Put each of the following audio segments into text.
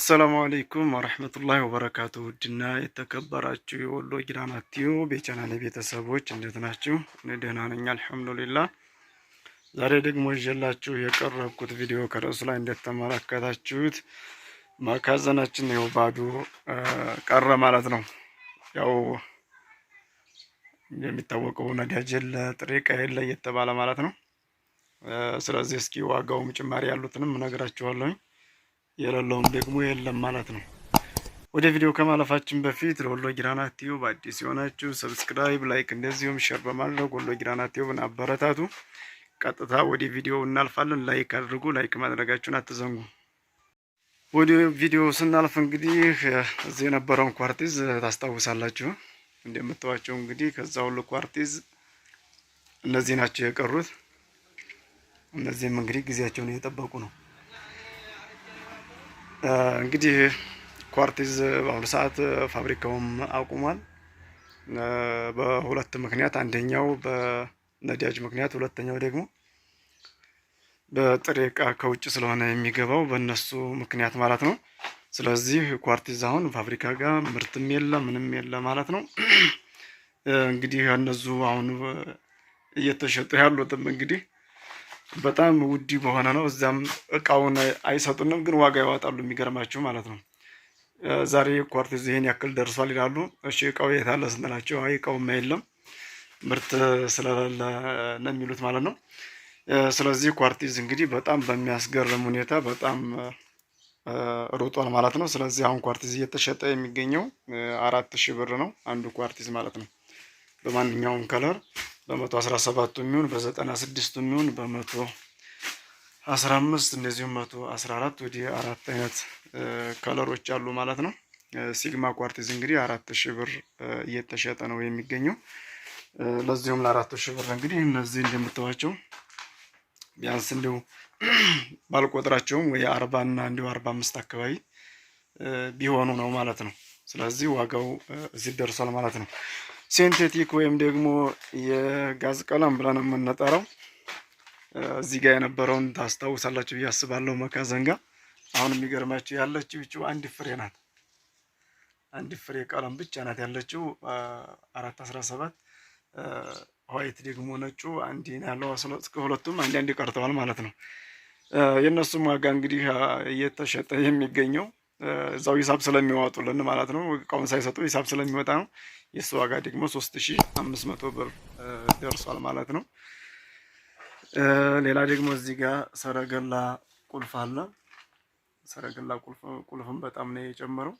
አሰላሙ አለይኩም ወራህመቱላሂ ወበረካቱ። ውድና የተከበራችሁ የወሎ ጊራና ቲዩብ የቻናሌ ቤተሰቦች እንዴት ናችሁ? እኔ ደህና ነኝ አልሐምዱሊላህ። ዛሬ ደግሞ ይዤላችሁ የቀረብኩት ቪዲዮ ከርዕሱ ላይ እንደተመለከታችሁት መጋዘናችን ያው ባዶ ቀረ ማለት ነው። ያው እንደሚታወቀው ነዳጅ የለ፣ ጥሬ ዕቃ የለ እየተባለ ማለት ነው። ስለዚህ እስኪ ዋጋውም ጭማሪ ያሉትንም እነግራችኋለሁ፣ የሌለውም ደግሞ የለም ማለት ነው። ወደ ቪዲዮ ከማለፋችን በፊት ለወሎ ጊራና ቲዩብ አዲስ የሆናችሁ ሰብስክራይብ፣ ላይክ እንደዚሁም ሼር በማድረግ ወሎ ጊራና ቲዩብን አበረታቱ። ቀጥታ ወደ ቪዲዮ እናልፋለን። ላይክ አድርጉ፣ ላይክ ማድረጋችሁን አትዘንጉ። ወደ ቪዲዮ ስናልፍ እንግዲህ እዚህ የነበረውን ኳርቲዝ ታስታውሳላችሁ። እንደምታዋቸው እንግዲህ ከዛ ሁሉ ኳርቲዝ እነዚህ ናቸው የቀሩት። እነዚህም እንግዲህ ጊዜያቸውን እየጠበቁ ነው። እንግዲህ ኳርቲዝ በአሁኑ ሰዓት ፋብሪካውም አቁሟል በሁለት ምክንያት፣ አንደኛው በነዳጅ ምክንያት፣ ሁለተኛው ደግሞ በጥሬ ዕቃ ከውጭ ስለሆነ የሚገባው በእነሱ ምክንያት ማለት ነው። ስለዚህ ኳርቲዝ አሁን ፋብሪካ ጋር ምርትም የለ ምንም የለ ማለት ነው። እንግዲህ እነሱ አሁን እየተሸጡ ያሉትም እንግዲህ በጣም ውድ በሆነ ነው። እዛም እቃውን አይሰጡንም፣ ግን ዋጋ ያወጣሉ። የሚገርማችሁ ማለት ነው። ዛሬ ኳርቲዝ ይሄን ያክል ደርሷል ይላሉ። እሺ እቃው የት አለ ስንላቸው አይ እቃውማ የለም ምርት ስለሌለ ነው የሚሉት ማለት ነው። ስለዚህ ኳርቲዝ እንግዲህ በጣም በሚያስገርም ሁኔታ በጣም ሮጧል ማለት ነው። ስለዚህ አሁን ኳርቲዝ እየተሸጠ የሚገኘው 4000 ብር ነው አንዱ ኳርቲዝ ማለት ነው። በማንኛውም ከለር በ117 የሚሆን በ96 የሚሆን በ115 እንደዚሁም 114 ወደ 4 አይነት ከለሮች አሉ ማለት ነው። ሲግማ ኳርቲዝ እንግዲህ 4000 ብር እየተሸጠ ነው የሚገኘው። ለዚሁም ለ4000 ብር እንግዲህ እነዚህ እንደምታዋቸው ቢያንስ እንደው ባልቆጥራቸውም ወይ 40 እና እንደው 45 አካባቢ ቢሆኑ ነው ማለት ነው። ስለዚህ ዋጋው እዚህ ደርሷል ማለት ነው። ሴንቴቲክ ወይም ደግሞ የጋዝ ቀለም ብለን የምንጠራው እዚህ ጋር የነበረውን ታስታውሳላችሁ ብዬ አስባለሁ። መጋዘን ጋር አሁን የሚገርማችሁ ያለችው ይቺው አንድ ፍሬ ናት። አንድ ፍሬ ቀለም ብቻ ናት ያለችው 417 ዋይት ደግሞ ነጩ አንድ ያለው ሁለቱም አንድ ቀርተዋል ማለት ነው። የነሱም ዋጋ እንግዲህ እየተሸጠ የሚገኘው እዛው ሂሳብ ስለሚያወጡልን ማለት ነው። እቃውን ሳይሰጡ ሂሳብ ስለሚወጣ ነው። የሱ ዋጋ ደግሞ 3500 ብር ደርሷል ማለት ነው። ሌላ ደግሞ እዚህ ጋር ሰረገላ ቁልፍ አለ። ሰረገላ ቁልፍም በጣም ነው የጨመረው።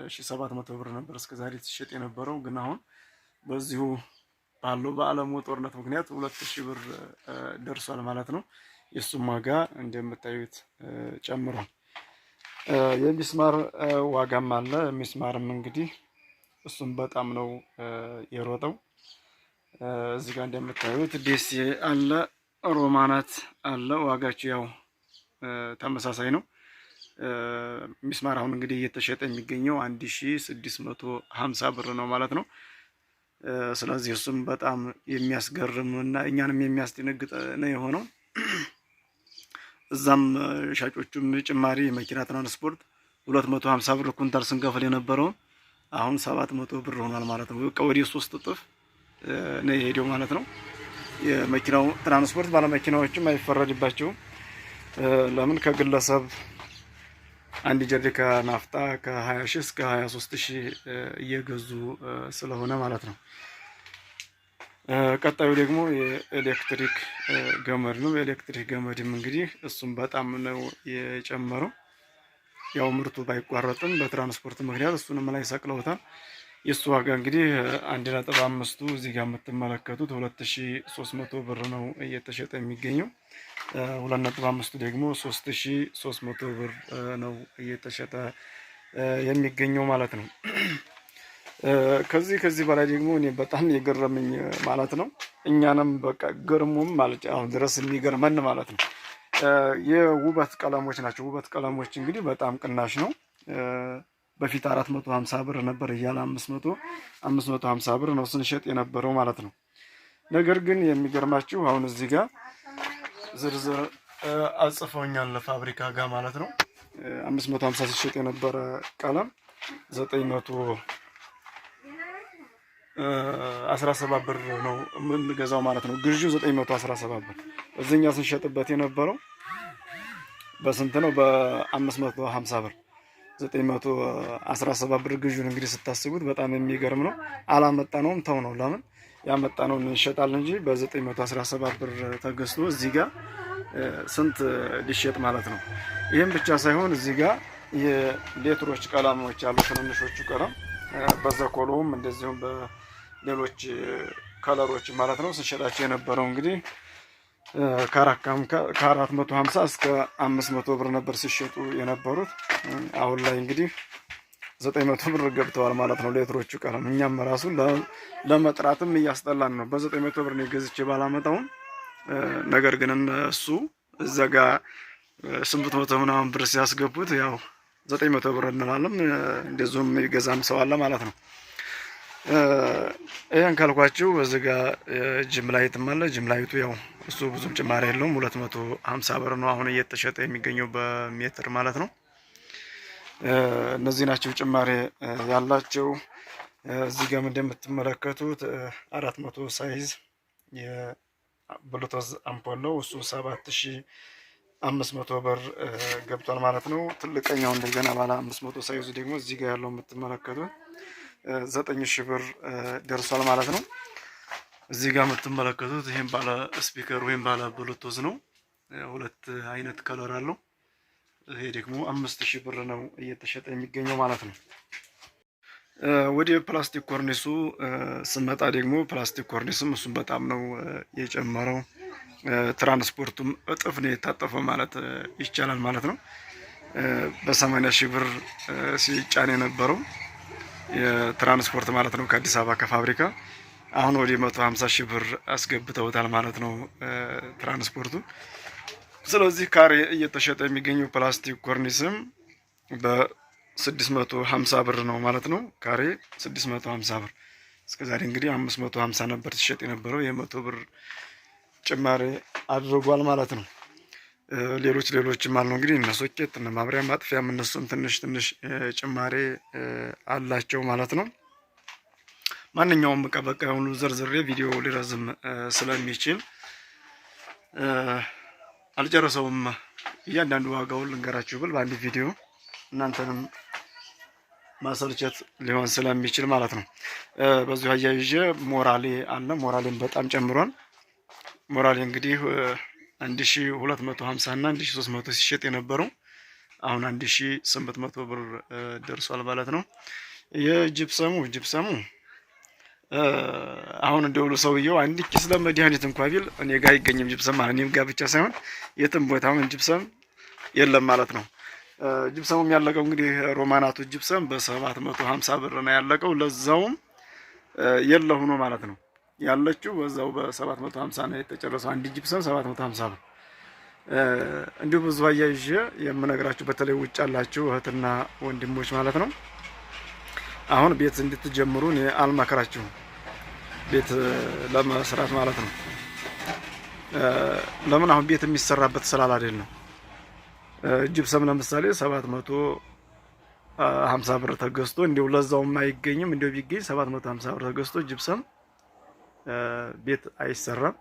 1700 ብር ነበር እስከዛሬ ሲሸጥ የነበረው፣ ግን አሁን በዚሁ ባለው በዓለሙ ጦርነት ምክንያት 2000 ብር ደርሷል ማለት ነው። የሱም ዋጋ እንደምታዩት ጨምሯል። የሚስማር ዋጋም አለ። ሚስማርም እንግዲህ እሱም በጣም ነው የሮጠው። እዚህ ጋር እንደምታዩት ዴሲ አለ፣ ሮማናት አለ። ዋጋቸው ያው ተመሳሳይ ነው። ሚስማር አሁን እንግዲህ እየተሸጠ የሚገኘው 1650 ብር ነው ማለት ነው። ስለዚህ እሱም በጣም የሚያስገርም እና እኛንም የሚያስደነግጥ ነው የሆነው። እዛም ሻጮቹም ጭማሪ የመኪና ትራንስፖርት 250 ብር ኩንታል ስንከፍል የነበረውን አሁን 700 ብር ሆኗል ማለት ነው። ወደ 3 እጥፍ ነው የሄደው ማለት ነው። የመኪናው ትራንስፖርት ባለመኪናዎችም አይፈረድባቸውም። ለምን ከግለሰብ አንድ ጀሪካ ናፍጣ ከ20 ሺህ እስከ 23 ሺህ እየገዙ ስለሆነ ማለት ነው። ቀጣዩ ደግሞ የኤሌክትሪክ ገመድ ነው። የኤሌክትሪክ ገመድም እንግዲህ እሱም በጣም ነው የጨመረው። ያው ምርቱ ባይቋረጥም በትራንስፖርት ምክንያት እሱንም ላይ ሰቅለውታል። የሱ ዋጋ እንግዲህ 1.5ቱ እዚህ ጋር የምትመለከቱት 2300 ብር ነው እየተሸጠ የሚገኘው። 2.5ቱ ደግሞ 3300 ብር ነው እየተሸጠ የሚገኘው ማለት ነው። ከዚህ በላይ ደግሞ እኔ በጣም የገረመኝ ማለት ነው፣ እኛንም በቃ ገርሞም ማለት አሁን ድረስ የሚገርመን ማለት ነው፣ የውበት ቀለሞች ናቸው። ውበት ቀለሞች እንግዲህ በጣም ቅናሽ ነው። በፊት 450 ብር ነበር እያለ 550 ብር ነው ስንሸጥ የነበረው ማለት ነው። ነገር ግን የሚገርማችሁ አሁን እዚህ ጋር ዝርዝር አጽፈውኛል ፋብሪካ ጋር ማለት ነው። 550 ሲሸጥ የነበረ ቀለም 917 ብር ነው የምንገዛው ማለት ነው። ግዢው 917 ብር። እዚህኛ ስንሸጥበት የነበረው በስንት ነው? በ550 ብር 917 ብር ግዢውን እንግዲህ ስታስቡት በጣም የሚገርም ነው። አላመጣነውም ተው ነው። ለምን ያመጣነውን እንሸጣለን እንጂ በ917 ብር ተገዝቶ እዚህ ጋር ስንት ሊሸጥ ማለት ነው። ይህም ብቻ ሳይሆን እዚህ ጋር የሌትሮች ቀለሞች ያሉ ትንንሾቹ ቀለም በዘኮሎም እንደዚሁም በሌሎች ከለሮች ማለት ነው ስንሸጣቸው የነበረው እንግዲህ ከ450 እስከ 500 ብር ነበር ሲሸጡ የነበሩት። አሁን ላይ እንግዲህ 900 ብር ገብተዋል ማለት ነው ሌትሮቹ ቀለም። እኛም ራሱ ለመጥራትም እያስጠላን ነው። በ900 ብር ነው ገዝቼ ባላመጣውም፣ ነገር ግን እነሱ እዛ ጋር 800 ምናምን ብር ሲያስገቡት ያው 900 ብር እንላለን። እንደዚሁም የሚገዛም ሰው አለ ማለት ነው። ይሄን ካልኳችሁ እዚህ ጋር ጅምላይትም አለ። ጅምላይቱ ያው እሱ ብዙም ጭማሪ የለውም 250 ብር ነው አሁን እየተሸጠ የሚገኘው በሜትር ማለት ነው። እነዚህ ናቸው ጭማሪ ያላቸው። እዚህ ጋር እንደምትመለከቱት 400 ሳይዝ የብሉቶዝ አምፖል ነው። እሱ 7500 ብር ገብቷል ማለት ነው። ትልቀኛው እንደገና ባለ 500 ሳይዙ ደግሞ እዚህ ጋር ያለው የምትመለከቱት 9000 ብር ደርሷል ማለት ነው። እዚህ ጋር የምትመለከቱት ይሄን ባለ ስፒከር ወይም ባለ ብሉቱዝ ነው። ሁለት አይነት ከለር አለው። ይሄ ደግሞ 5000 ብር ነው እየተሸጠ የሚገኘው ማለት ነው። ወደ ፕላስቲክ ኮርኒሱ ስመጣ ደግሞ ፕላስቲክ ኮርኒስም እሱም በጣም ነው የጨመረው። ትራንስፖርቱም እጥፍ ነው የታጠፈው ማለት ይቻላል ማለት ነው። በ80,000 ብር ሲጫን የነበረው የትራንስፖርት ማለት ነው ከአዲስ አበባ ከፋብሪካ አሁን ወደ 150,000 ብር አስገብተውታል ማለት ነው ትራንስፖርቱ። ስለዚህ ካሬ እየተሸጠ የሚገኘው ፕላስቲክ ኮርኒስም በ650 ብር ነው ማለት ነው። ካሬ 650 ብር። እስከዛሬ እንግዲህ 550 ነበር ሲሸጥ የነበረው፣ የ100 ብር ጭማሪ አድርጓል ማለት ነው። ሌሎችም አሉ እንግዲህ እነ ሶኬት እነ ማብሪያ ማጥፊያም እነሱም ትንሽ ጭማሪ አላቸው ማለት ነው። ማንኛውም በቃ ሁሉ ዘርዝሬ ቪዲዮ ሊረዝም ስለሚችል አልጨረሰውም። እያንዳንዱ ዋጋውን ልንገራችሁ ብል በአንድ ቪዲዮ እናንተንም ማሰልቸት ሊሆን ስለሚችል ማለት ነው። በዚሁ አያይዤ ሞራሌ አለ። ሞራሌን በጣም ጨምሯል። ሞራሌ እንግዲህ 1250 እና 1300 ሲሸጥ የነበረው አሁን 1800 ብር ደርሷል ማለት ነው። የጅፕሰሙ አሁን እንደውሉ ሰውየው አንድ ኪስ ለመድኃኒት እንኳን ቢል እኔ ጋር አይገኝም ጅፕሰም ማለት እኔም ጋር ብቻ ሳይሆን የትም ቦታ አሁን ጅፕሰም የለም ማለት ነው። ጅፕሰሙም ያለቀው እንግዲህ ሮማናቱ ጅፕሰም በ750 ብር ነው ያለቀው። ለዛውም የለ ሆኖ ማለት ነው ያለችው በዛው በ750 ነው የተጨረሰው። አንድ ጅፕሰም 750 ብር። እንዲሁ ብዙ አያይዤ የምነግራችሁ በተለይ ውጭ ያላችሁ እህትና ወንድሞች ማለት ነው አሁን ቤት እንድትጀምሩ እኔ አልመክራችሁም፣ ቤት ለመስራት ማለት ነው። ለምን አሁን ቤት የሚሰራበት ስላል አይደል ነው። ጅፕሰም ለምሳሌ 750 ብር ተገዝቶ እንዲሁ ለዛውም አይገኝም። እንዲሁ ቢገኝ 750 ብር ተገዝቶ ጅፕሰም ቤት አይሰራም።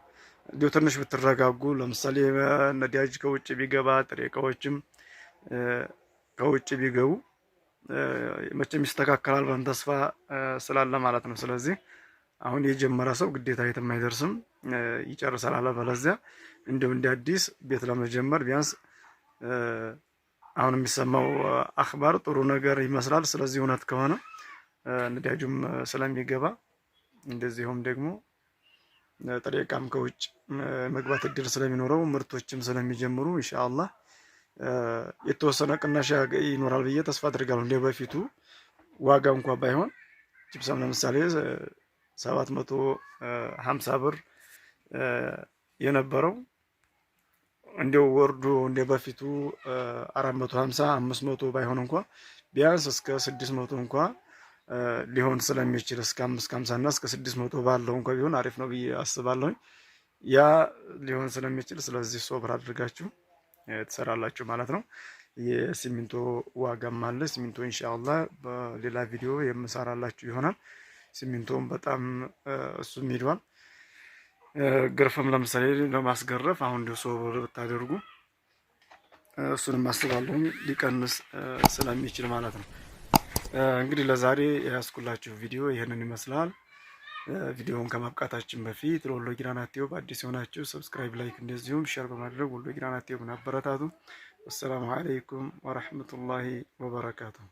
እንዲሁ ትንሽ ብትረጋጉ፣ ለምሳሌ ነዳጅ ከውጭ ቢገባ ጥሬ እቃዎችም ከውጭ ቢገቡ መቼም ይስተካከላል ብለን ተስፋ ስላለ ማለት ነው። ስለዚህ አሁን የጀመረ ሰው ግዴታ የትም አይደርስም፣ ይጨርሳል። አለበለዚያ እንደው እንደ አዲስ ቤት ለመጀመር ቢያንስ አሁን የሚሰማው አክባር ጥሩ ነገር ይመስላል። ስለዚህ እውነት ከሆነ ነዳጁም ስለሚገባ እንደዚሁም ደግሞ ጥሬ ዕቃም ከውጭ መግባት እድል ስለሚኖረው ምርቶችም ስለሚጀምሩ ኢንሻአላህ የተወሰነ ቅናሽ ይኖራል ብዬ ተስፋ አድርጋለሁ። እንደ በፊቱ ዋጋ እንኳን ባይሆን ጅፕሰም ለምሳሌ 750 ብር የነበረው እንደው ወርዶ እንደ በፊቱ 450 500 ባይሆን እንኳን ቢያንስ እስከ 600 እንኳን ሊሆን ስለሚችል እስከ 550 እና እስከ 600 ባለው እንኳን ቢሆን አሪፍ ነው ብዬ አስባለሁ። ያ ሊሆን ስለሚችል ስለዚህ ሶብር አድርጋችሁ ትሰራላችሁ ማለት ነው። የሲሚንቶ ዋጋም አለ። ሲሚንቶ ኢንሻአላህ በሌላ ቪዲዮ የምሰራላችሁ ይሆናል። ሲሚንቶም በጣም እሱም ሄዷል። ግርፍም ለምሳሌ ለማስገረፍ አሁን እንደ ሰው ብታደርጉ እሱንም አስባለሁ ሊቀንስ ስለሚችል ማለት ነው። እንግዲህ ለዛሬ ያስኩላችሁ ቪዲዮ ይህንን ይመስላል። ቪዲዮውን ከማብቃታችን በፊት ለወሎ ጊራና ቲዩብ አዲስ የሆናችሁ ሰብስክራይብ፣ ላይክ እንደዚሁም ሼር በማድረግ ወሎ ጊራና ቲዩብን አበረታቱ። ወሰላሙ አለይኩም ወራህመቱላሂ ወበረካቱሁ።